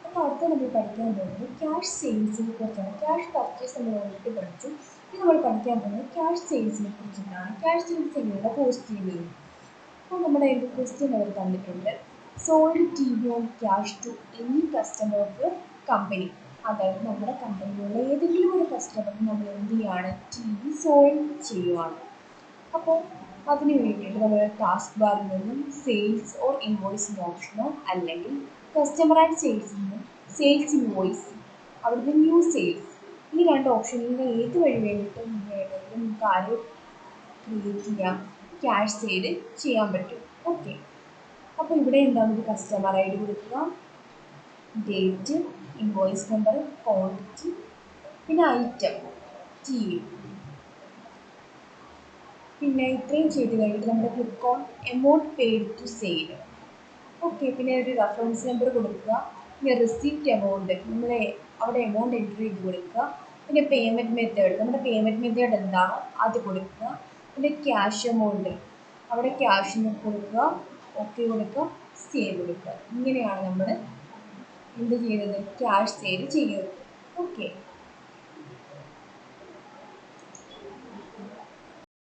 അപ്പോൾ അടുത്ത നമ്മൾ പഠിക്കാൻ പോകുന്നത് ക്യാഷ് സെയിൽസിനെ കുറിച്ചാണ്. ക്യാഷ് പർച്ചേസ് നമ്മൾ ഓൾറെഡി പഠിച്ചു. ഇനി നമ്മൾ പഠിക്കാൻ പോകുന്നത് ക്യാഷ് സെയിൽസിനെ കുറിച്ചിട്ടാണ്. ക്യാഷ് സെയിൽസ് എങ്ങനെയാണ് പോസ്റ്റ് ചെയ്യുന്നത്. അപ്പോൾ നമ്മുടെ ഒരു ക്വസ്റ്റ്യൻ അവർ തന്നിട്ടുണ്ട്. Sold T V on cash to any customer of your company. അതായത് നമ്മുടെ കമ്പനിയിലുള്ള ഏതെങ്കിലും ഒരു കസ്റ്റമറിന് നമ്മൾ എന്ത് ചെയ്യുകയാണ്, ടി വി സോൾഡ് ചെയ്യുവാണ്. അപ്പോൾ അതിന് വേണ്ടിയിട്ട് നമ്മൾ ടാസ്ക് ബാറിൽ നിന്നും സെയിൽസ് ഓർ ഇൻവോയ്സ് ഓപ്ഷനോ അല്ലെങ്കിൽ കസ്റ്റമർ ആൻഡ് സെയിൽസിൽ നിന്ന് സെയിൽസ് ഇൻവോയ്സ്, അവിടുന്ന് ന്യൂ സെയിൽസ്, ഈ രണ്ട് ഓപ്ഷനിൽ നിന്ന് ഏത് വഴി വേണ്ടിയിട്ടും വേണമെങ്കിലും കാര്യം ക്രിയേറ്റ് ചെയ്യാം, ക്യാഷ് സെയിൽ ചെയ്യാൻ പറ്റും. ഓക്കെ, അപ്പോൾ ഇവിടെ എന്താണ് ഒരു കസ്റ്റമർ ഐ ഡി കൊടുക്കുക, ഡേറ്റ്, ഇൻവോയ്സ് നമ്പർ, ക്വാണ്ടിറ്റി, പിന്നെ ഐറ്റം ടി വി. പിന്നെ ഇത്രയും ചെയ്ത് കഴിഞ്ഞിട്ട് നമ്മൾ click on amount paid to sale. Okay, പിന്നെ ഒരു റെഫറൻസ് നമ്പർ കൊടുക്കുക. പിന്നെ റിസീപ്റ്റ് എമൗണ്ട് നമ്മൾ അവിടെ എമൗണ്ട് എൻട്രി ചെയ്ത് കൊടുക്കുക. പിന്നെ പേയ്മെൻറ്റ് മെത്തേഡ്, നമ്മുടെ പേയ്മെൻറ്റ് മെത്തേഡ് എന്താണോ അത് കൊടുക്കുക. പിന്നെ ക്യാഷ് എമൗണ്ട് അവിടെ ക്യാഷ് കൊടുക്കുക, ഓക്കെ കൊടുക്കുക, സേവ് കൊടുക്കുക. ഇങ്ങനെയാണ് നമ്മൾ എന്ത് ചെയ്യുന്നത്, ക്യാഷ് സെയിൽ ചെയ്യുന്നത്. ഓക്കെ.